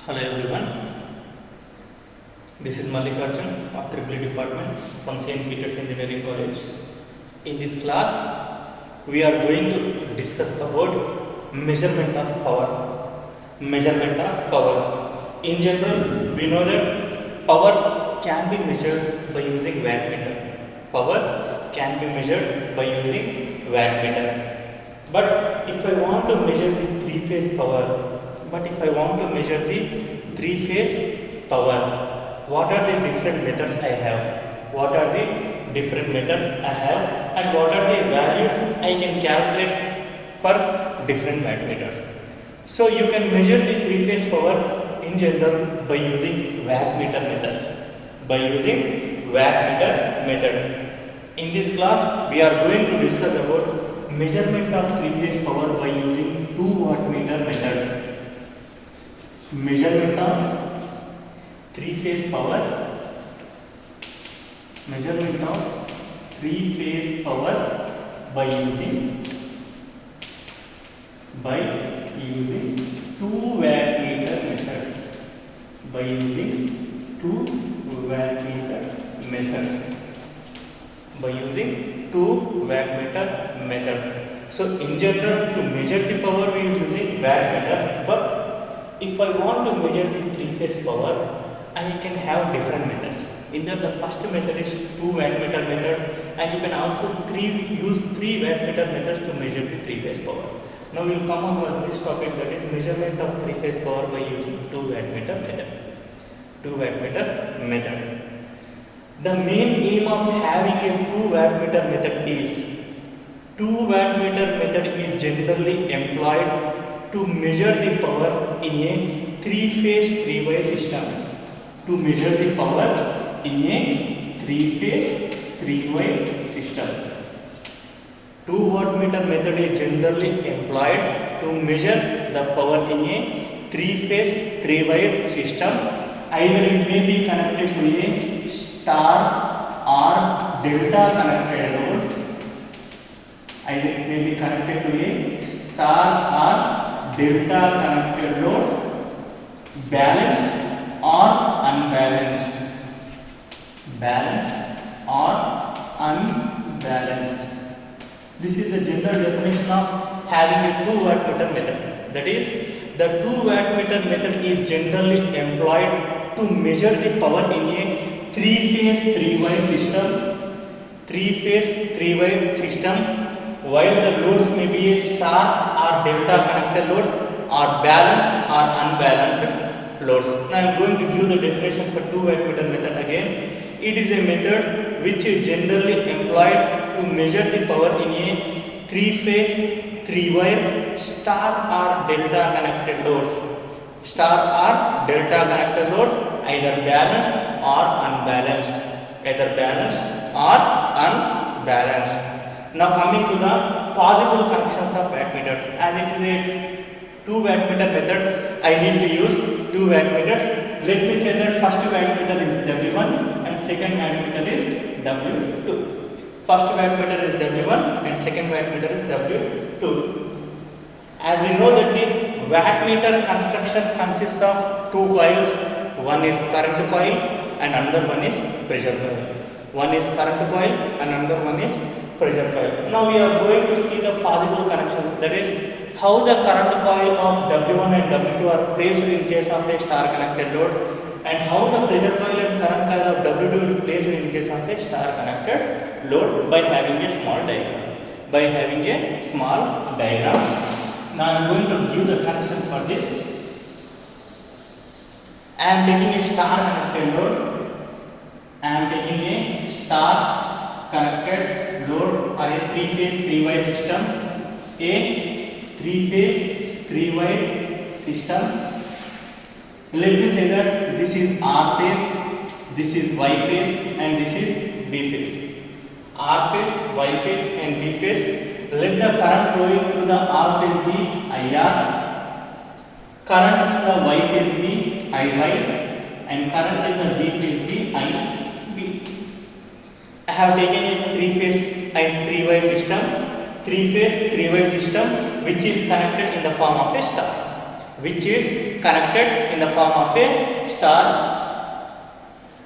Hello everyone, this is Mallikarjun of EEE department from St. Peter's Engineering College. In this class, we are going to discuss about measurement of power. Measurement of power. In general, we know that power can be measured by using wattmeter. Power can be measured by using wattmeter. But if I want to measure the three-phase power, what are the different methods I have? What are the different methods I have, and what are the values I can calculate for different wattmeters? So you can measure the three-phase power in general by using wattmeter methods. In this class, we are going to discuss about measurement of three-phase power by using 2 wattmeter method. Measurement of three-phase power by using 2 wattmeter method. So in general, to measure the power we are using wattmeter, but if I want to measure the three-phase power, I can have different methods. In that, the first method is 2 wattmeter method, and you can also use 3 wattmeter methods to measure the three-phase power. Now we will come on with this topic, that is measurement of three-phase power by using 2 wattmeter method. The main aim of having a 2 wattmeter method is generally employed to measure the power in a three-phase three-wire system. 2 wattmeter method is generally employed to measure the power in a three-phase three-wire system. Either it may be connected to a star or delta connected loads. Balanced or unbalanced. This is the general definition of having a 2 wattmeter method. That is, the 2 wattmeter method is generally employed to measure the power in a three-phase three-wire system. While the loads may be a star or delta connected loads, or balanced or unbalanced loads. Now I am going to give the definition for 2 wattmeter method again. It is a method which is generally employed to measure the power in a three-phase three-wire star or delta connected loads. Either balanced or unbalanced. Now coming to the possible connections of wattmeters. As it is a 2 wattmeter method, I need to use 2 wattmeters. Let me say that first wattmeter is W1 and second wattmeter is W2. First wattmeter is W1 and second wattmeter is W2. As we know that the wattmeter construction consists of 2 coils. One is current coil and another one is pressure coil. Now we are going to see the possible connections. That is, how the current coil of W1 and W2 are placed in case of a star connected load, and how the pressure coil and current coil of W2 is placed in case of a star connected load by having a small diagram. Now I am going to give the connections for this. I am taking a star connected load or a three-phase three-wire system. Let me say that this is R phase, this is Y phase, and this is B phase. R phase, Y phase, and B phase. Let the current flowing through the R phase be IR, current in the Y phase be IY, and current in the B phase be IB. I have taken a three-phase and three-wire system which is connected in the form of a star. which is connected in the form of a star.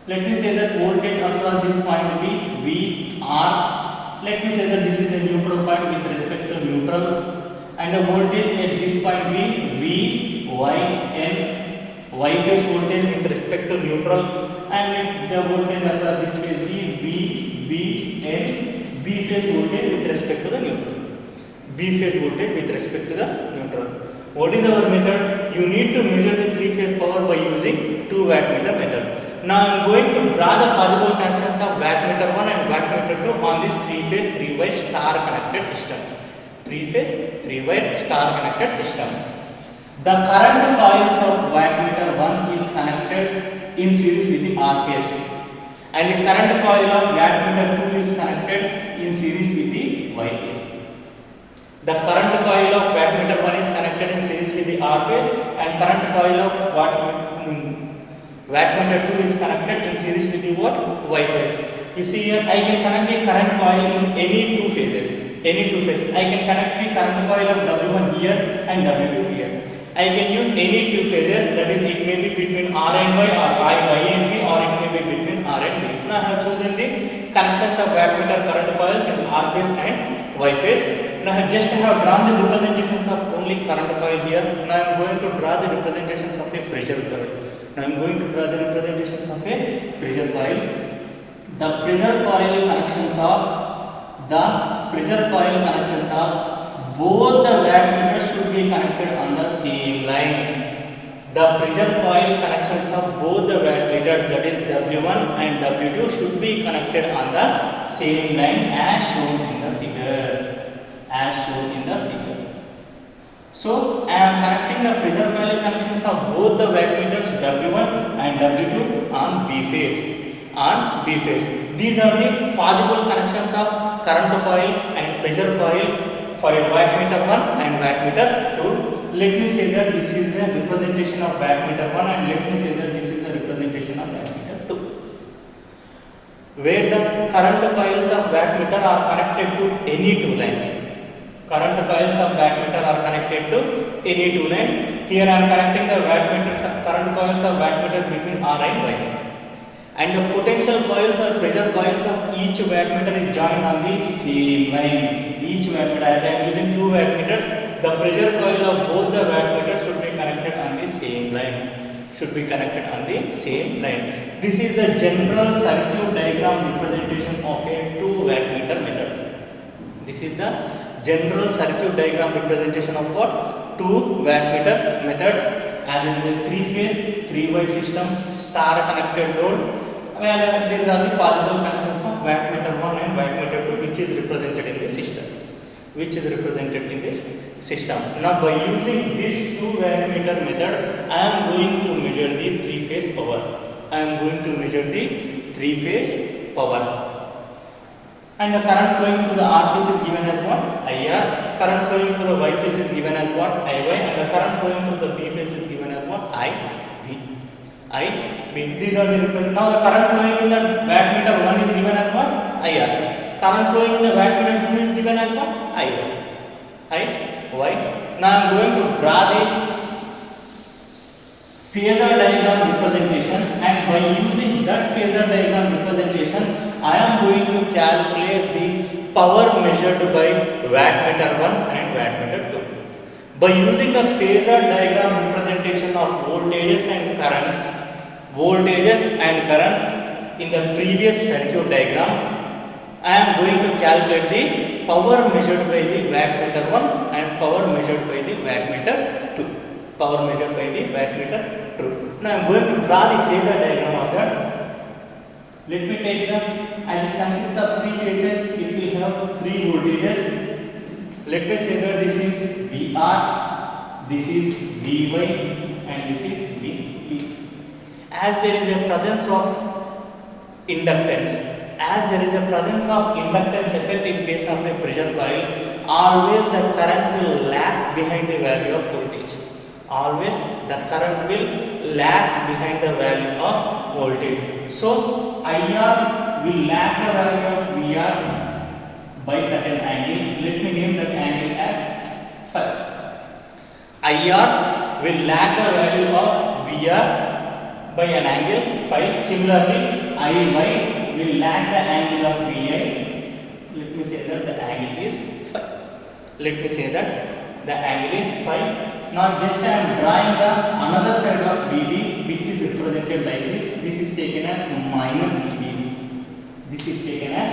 Let me say that voltage across this point will be VR. Let me say that this is a neutral point with respect to neutral, and the voltage at this point will be VYN. Y phase voltage with respect to neutral, and the voltage across this phase will be VBN. B phase voltage with respect to the neutral. B phase voltage with respect to the neutral. What is our method? You need to measure the three phase power by using 2 wattmeter method. Now I am going to draw the possible connections of wattmeter 1 and wattmeter 2 on this 3-phase 3-wire star connected system. 3-phase 3-wire star connected system. The current coils of wattmeter 1 is connected in series with the R phase, and the current coil of wattmeter 2 is connected in series with the Y phase. The current coil of wattmeter 1 is connected in series with the R phase, and current coil of wattmeter 2 is connected in series with the what? Y phase. You see here, I can connect the current coil in any two phases. I can connect the current coil of W1 here and W2 here. I can use any two phases, that is, it may be between R and Y, or Y and B, or it may be between R and B. Now I have chosen the connections of wattmeter current coils in R phase and Y phase. Now I just have drawn the representations of only current coil here. Now I am going to draw the representations of a pressure coil. The pressure coil connections of both the wattmeters should be connected on the same line. The pressure coil connections of both the wattmeters, that is W1 and W2, should be connected on the same line as shown in the figure. So I am connecting the pressure coil connections of both the wattmeters W1 and W2 on B phase. These are the possible connections of current coil and pressure coil for a wattmeter 1 and wattmeter 2. Let me say that this is the representation of wattmeter 1, and let me say that this is the representation of wattmeter 2. Where the current coils of wattmeter are connected to any two lines. Current coils of wattmeter are connected to any two lines. Here I am connecting the current coils of wattmeters between R and Y. And the potential coils or pressure coils of each wattmeter is joined on the same line. Each wattmeter, as I am using 2 wattmeters, the pressure coil of both the wattmeters should be connected on the same line. This is the general circuit diagram representation of a 2 wattmeter method. This is the general circuit diagram representation of what? 2 wattmeter method. As it is a 3-phase 3-wire system, star connected load. Well, these are the possible connections of wattmeter 1 and wattmeter 2, which is represented in this system. Now by using this 2 wattmeter method, I am going to measure the 3-phase power. And the current flowing through the R phase is given as what? IR. Current flowing through the Y phase is given as what? IY. And the current flowing through the B phase is given as what? IB. These are the representations. Now the current flowing in the wattmeter 1 is given as what? IR. Current flowing in the wattmeter 2 is given as what? IY. Now I am going to draw the phasor diagram representation, and by using that phasor diagram representation, I am going to calculate the power measured by wattmeter 1 and wattmeter 2. By using the phasor diagram representation of voltages and currents in the previous circuit diagram, I am going to calculate the power measured by the wattmeter 1 and power measured by the wattmeter 2. Now I am going to draw the phasor diagram of that. Let me take them, as it consists of 3 phases, it will have 3 voltages. Let me say that this is VR, this is VY, and this is VB. As there is a presence of inductance effect in case of a pressure coil, always the current will lag behind the value of voltage. So IR will lag the value of VR by certain angle. Let me name that angle as phi. IR will lag the value of VR by an angle phi. Similarly, IY will lag the angle of VI. Let me say that the angle is phi. Let me say that the angle is phi. Now just I am drawing the another side of VB, which is represented like this. This is taken as minus VB. This is taken as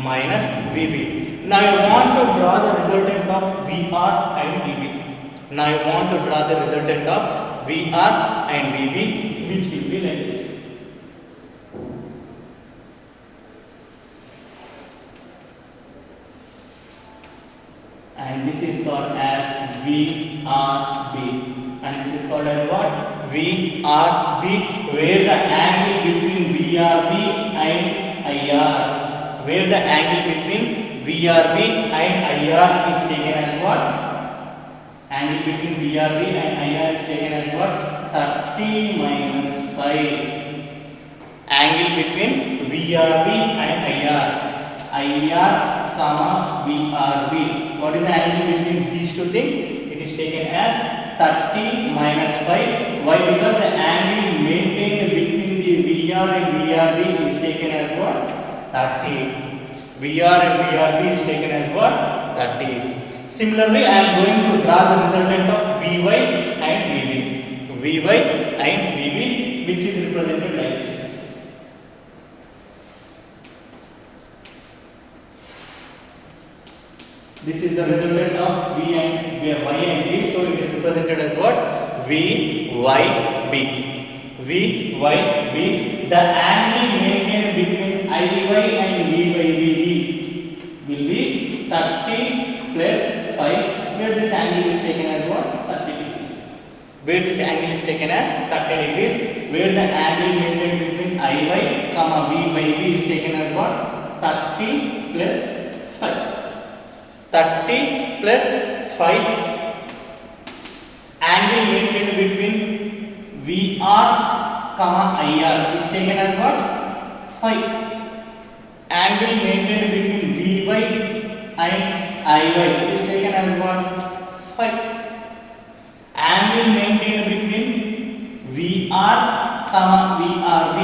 minus VB. Now I want to draw the resultant of VR and VB. Now I want to draw the resultant of VR and VB, which will be like this. And this is called as VRB. And this is called as what? VRB, where the angle between VRB and IR, where the angle between VRB and IR is taken as what? Angle between VRB and IR is taken as what? 30 minus 5. Angle between VRB and IR. IR comma VRB. What is the angle between these two things? It is taken as 30 minus 5. Why? Because the angle maintained between the VR and VRB is taken as what? 30. VR and VRB is taken as what? 30. Similarly, I am going to draw the resultant of VY and VB. VY and VB, which is represented like this. This is the resultant of V and Y and B. So it is represented as what? VYB. VYB. The angle maintained between IY and VYB will be 30 plus 5. Where this angle is taken as what? 30 degrees. Where this angle is taken as 30 degrees. Where the angle maintained between IY comma VYB is taken as what? 30 plus 5. 30 plus 5. Angle maintained between VR comma IR is taken as what? 5. Angle maintained between VY and IY is taken as what? 5. Angle maintained between VR comma VRB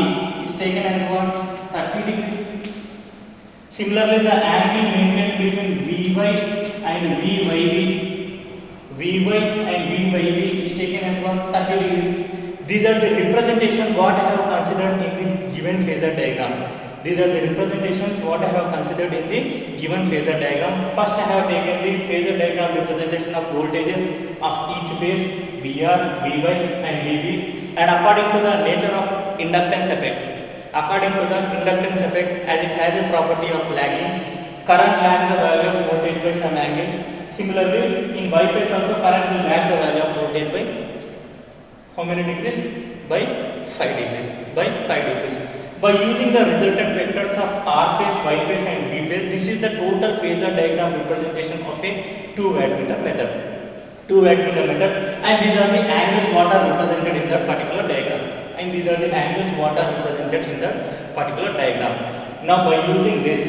is taken as what? 30 degrees. Similarly, the angle maintained between VY and VYB is taken as what? 30 degrees. These are the representations what I have considered in the given phasor diagram. These are the representations what I have considered in the given phasor diagram. First, I have taken the phasor diagram representation of voltages of each phase VR, VY and VB, and according to the nature of inductance effect. According to the inductance effect, as it has a property of lagging, current lags the value of voltage by some angle. Similarly, in Y phase also current will lag the value of voltage by how many degrees? By 5 degrees. By 5 degrees. By using the resultant vectors of R phase, Y phase and V phase, this is the total phasor diagram representation of a 2 wattmeter method. 2 wattmeter method, and these are the angles what are represented in that particular diagram. And these are the angles what are represented in that particular diagram. Now by using this,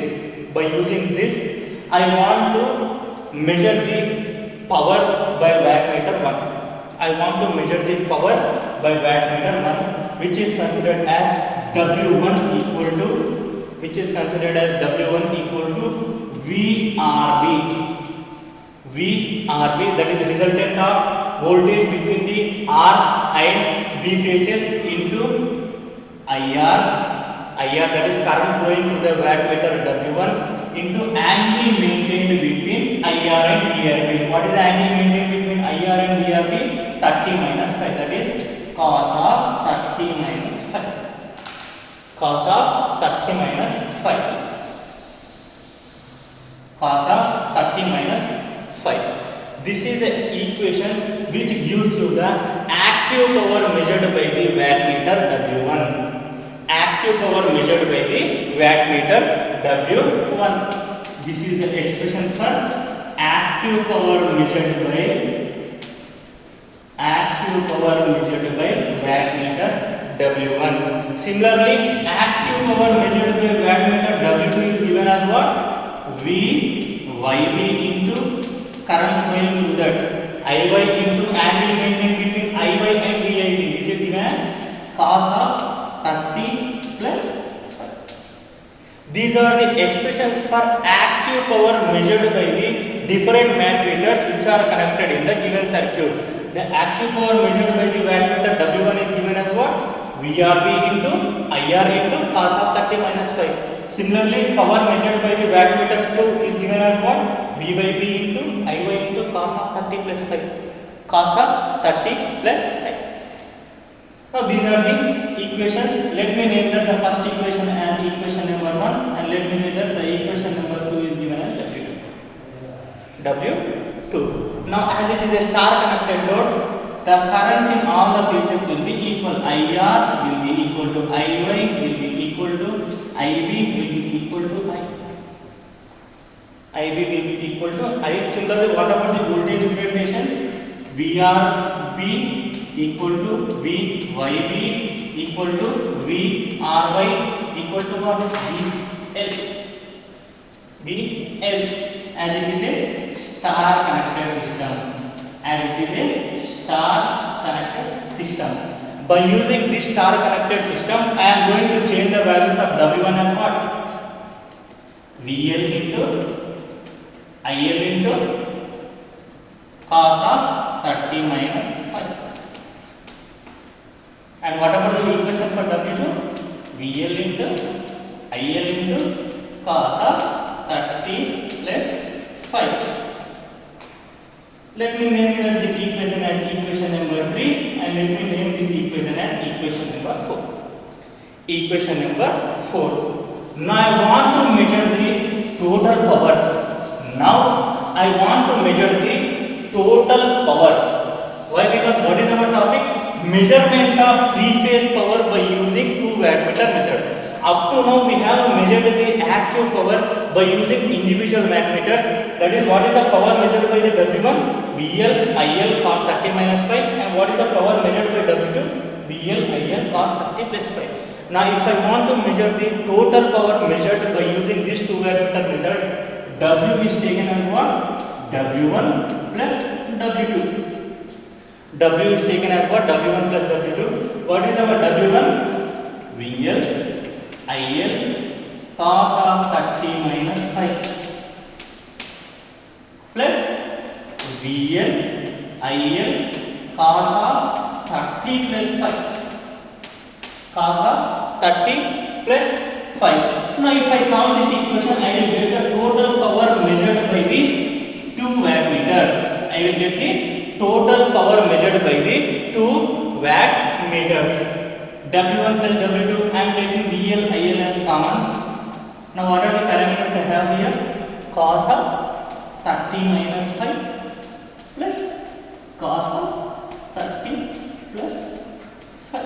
I want to measure the power by wattmeter 1. I want to measure the power by wattmeter 1, which is considered as W1 equal to VRB. VRB, that is resultant of voltage between the R and B phases into IR, that is current flowing through the wattmeter W1 into angle maintained between IR and VRB. What is the angle maintained between IR and VRB? 30 minus 5, that is cos of 30 minus 5. Cos of 30 minus 5. Cos of 30 minus 5. This is the equation which gives you the active power measured by the wattmeter W1. Active power measured by the wattmeter W1. This is the expression for active power measured by wattmeter W1. Similarly, active power measured by wattmeter W2 is given as what? VYB into current flowing through that IY into angle maintained between These are the expressions for active power measured by the different wattmeters which are connected in the given circuit. The active power measured by the wattmeter W1 is given as what? VRB into IR into cos of 30 minus 5. Similarly, power measured by the wattmeter 2 is given as what? VYB into IY into cos of 30 plus 5. Cos of 30 plus 5. Now these are the equations. Let me name that the first equation as equation number 1 and let me name that the equation number 2 is given as W2. W2. Now as it is a star connected load, the currents in all the phases will be equal. IR will be equal to IY will be equal to IB will be equal to I. IB will be equal to I. Similarly, what about the voltage representations? VRB equal to VYB equal to VRY equal to what? VL. VL as it is a star connected system. As it is a star connected system. By using this star connected system, I am going to change the values of W1 as what? VL into IL into cos of 30 minus 5. And what about the equation for W2? VL into IL into cos of 30 plus 5. Let me name this equation as equation number 3 and let me name this equation as equation number 4. Equation number 4. Now I want to measure the total power. Now I want to measure the total power. Why? Because what is our topic? Measurement of three-phase power by using 2 wattmeter method. Up to now we have measured the active power by using individual wattmeters. That is, what is the power measured by the W1? VL IL cos 30 minus 5. And what is the power measured by W2? VL IL cos 30 plus 5. Now if I want to measure the total power measured by using this 2 wattmeter method, W is taken as what? W1 plus W2. W is taken as what? W1 plus W2. What is our W1? VL IL cos of 30 minus 5 plus VL IL cos of 30 plus 5. Cos of 30 plus 5. Now if I solve this equation, I will get the total power measured by the 2 wattmeters. I will get the total power measured by the 2 wattmeters. W1 plus W2, I am taking VL IL as common. Now what are the parameters I have here? Cos of 30 minus 5 plus cos of 30 plus 5.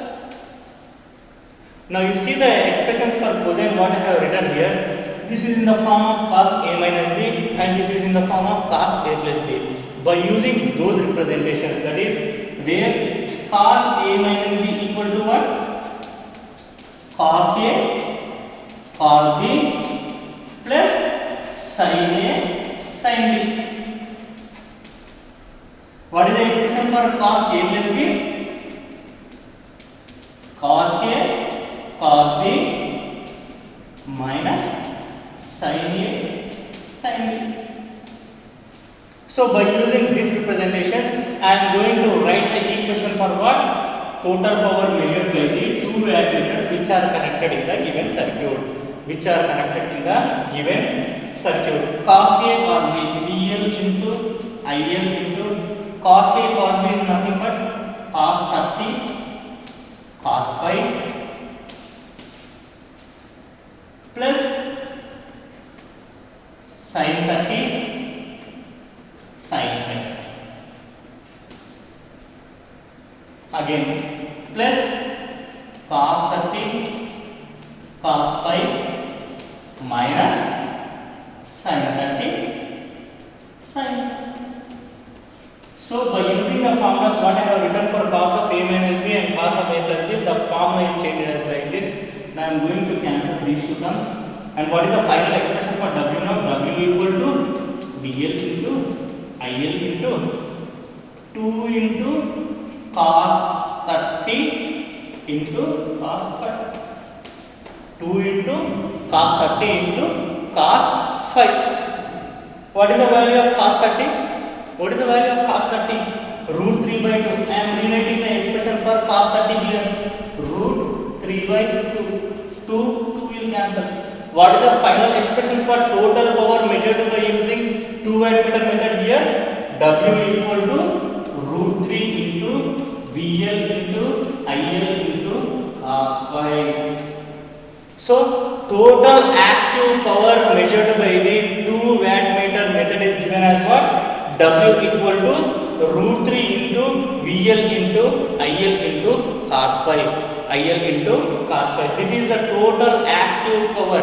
Now you see the expressions for cosine what I have written here. This is in the form of cos A minus B and this is in the form of cos A plus B. By using those representations, that is where cos A minus B equal to what? Cos A cos B plus sin A sin B. What is the expression for cos A plus B? Cos A cos B minus sin A sin B. So by using these representations, I am going to write the equation for what? Total power measured by the 2 wattmeters which are connected in the given circuit. Which are connected in the given circuit. Cos A cos B, VL into IL into cos A cos B is nothing but cos 30 cos 5 plus sin 30 sin 5. Again plus cos 30 cos 5 minus sin 30 sin. So by using the formulas what I have written for cos of A minus B and cos of A plus B, the formula is changed as like this. Now I am going to cancel these two terms. And what is the final expression for W now? W equal to VL into IL into 2 into cos 30 into cos 5. 2 into cos 30 into cos 5. What is the value of cos 30? What is the value of cos 30? Root 3 by 2. I am rewriting the expression for cos 30 here. Root 3 by 2. 2 will cancel. What is the final expression for total power measured by using 2 wattmeter method here? W equal to root 3 into VL into IL into cos 5. So total active power measured by the 2 wattmeter method is given as what? W equal to root 3 into VL into IL into cos 5. IL into cos 5. This is the total active power,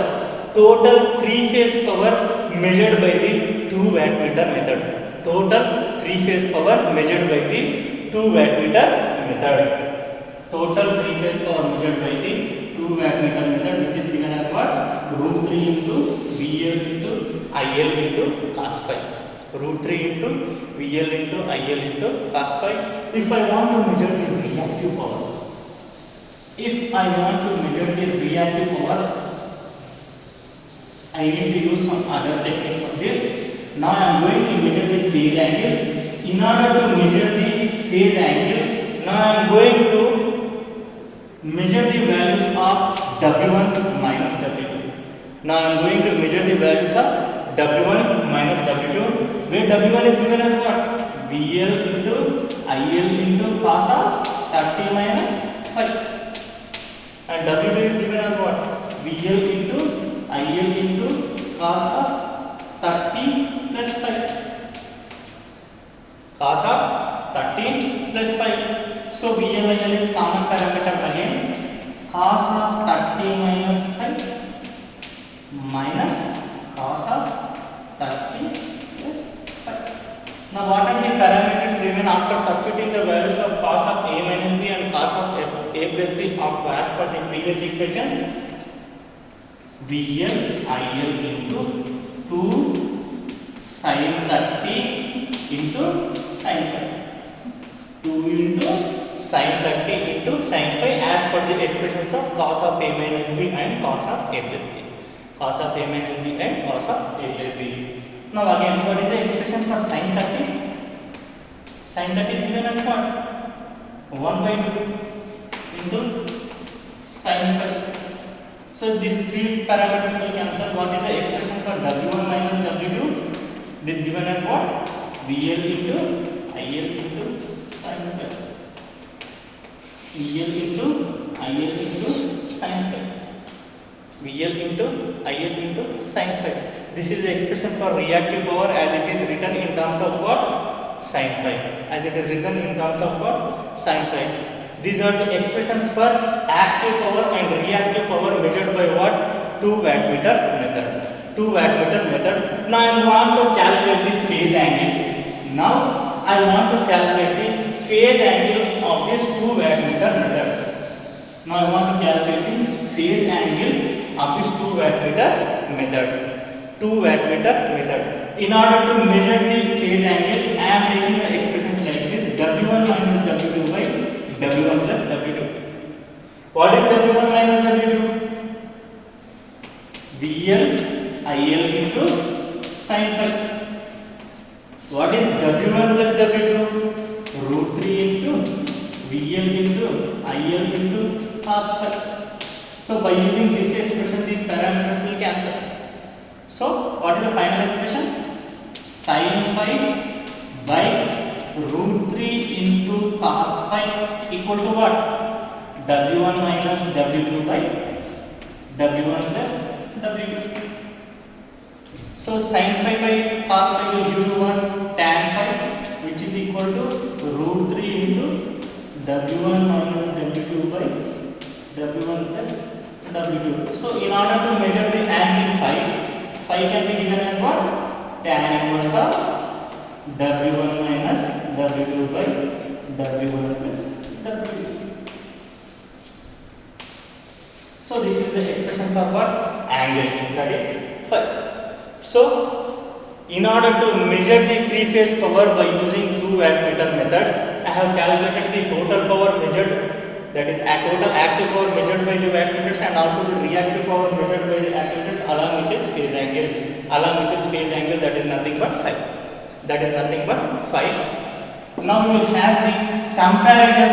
total 3-phase power measured by the 2 wattmeter method. Total 3-phase power measured by the 2 wattmeter method. Total 3-phase power measured by the 2 wattmeter method, which is given as what? Root 3 into VL into IL into cos 5. Root 3 into VL into IL into cos 5. If I want to measure the reactive power, I need to use some other technique for this. Now I am going to measure the phase angle. In order to measure the phase angle, now I am going to measure the values of W1 minus W2. Now I am going to measure the values of W1 minus W2, where W1 is given as what? VL into IL into cos of 30 minus 5. And W2 is given as what? VL into IL into cos of 30 plus 5. Cos of 30 plus 5. So VL IL is common parameter again. Cos of 30 minus 5 minus cos of 30 plus 5. Now what are the parameters remain after substituting the values of cos of A minus B and cos of A plus B as per the previous equations? VL IL into 2 sin 30 into sin 5. 2 into sin 30 into sin 5 as per the expressions of cos of A minus B and cos of A plus B. Cos of A minus B and cos of A plus B. Now again, what is the expression for sin 30? Sin 30 is given as what? 1 by 2 into sin 5. So these three parameters will cancel. What is the expression for W1 minus W2? It is given as what? VL into IL into sin 5. VL into IL into sin 5. VL into IL into sin 5. This is the expression for reactive power as it is written in terms of what? Sin 5. As it is written in terms of what? Sin 5. These are the expressions for active power and reactive power measured by what? 2 wattmeter method. 2 wattmeter method. Now I want to calculate the phase angle. Now I want to calculate the phase angle of this 2 wattmeter method. Now I want to calculate the phase angle of this 2 wattmeter method. 2 wattmeter method. In order to measure the phase angle, I am taking the expressions like this: W1 minus W2 by W1 plus W2. What is W1 minus W2? VL IL into sin 5. What is W1 plus W2? Root 3 into VL into IL into cos 5. So by using this expression, these parameters will cancel. So what is the final expression? Sin 5 by root 3 into cos 5 equal to what? W1 minus W2 by W1 plus W2. So sin 5 by cos 5 will give you what? Tan 5, which is equal to root 3 into W1 minus W2 by W1 plus W2. So in order to measure the angle phi can be given as what? Tan inverse of W1 minus W2 by W1 plus W2. So this is the expression for what? Angle, that is phi. So in order to measure the 3-phase power by using 2 wattmeter methods, I have calculated the total power measured, that is total active power measured by by the wattmeters and also the reactive power measured by the ammeters along with its phase angle. Along with its phase angle, that is nothing but phi. That is nothing but phi. Now we will have the comparison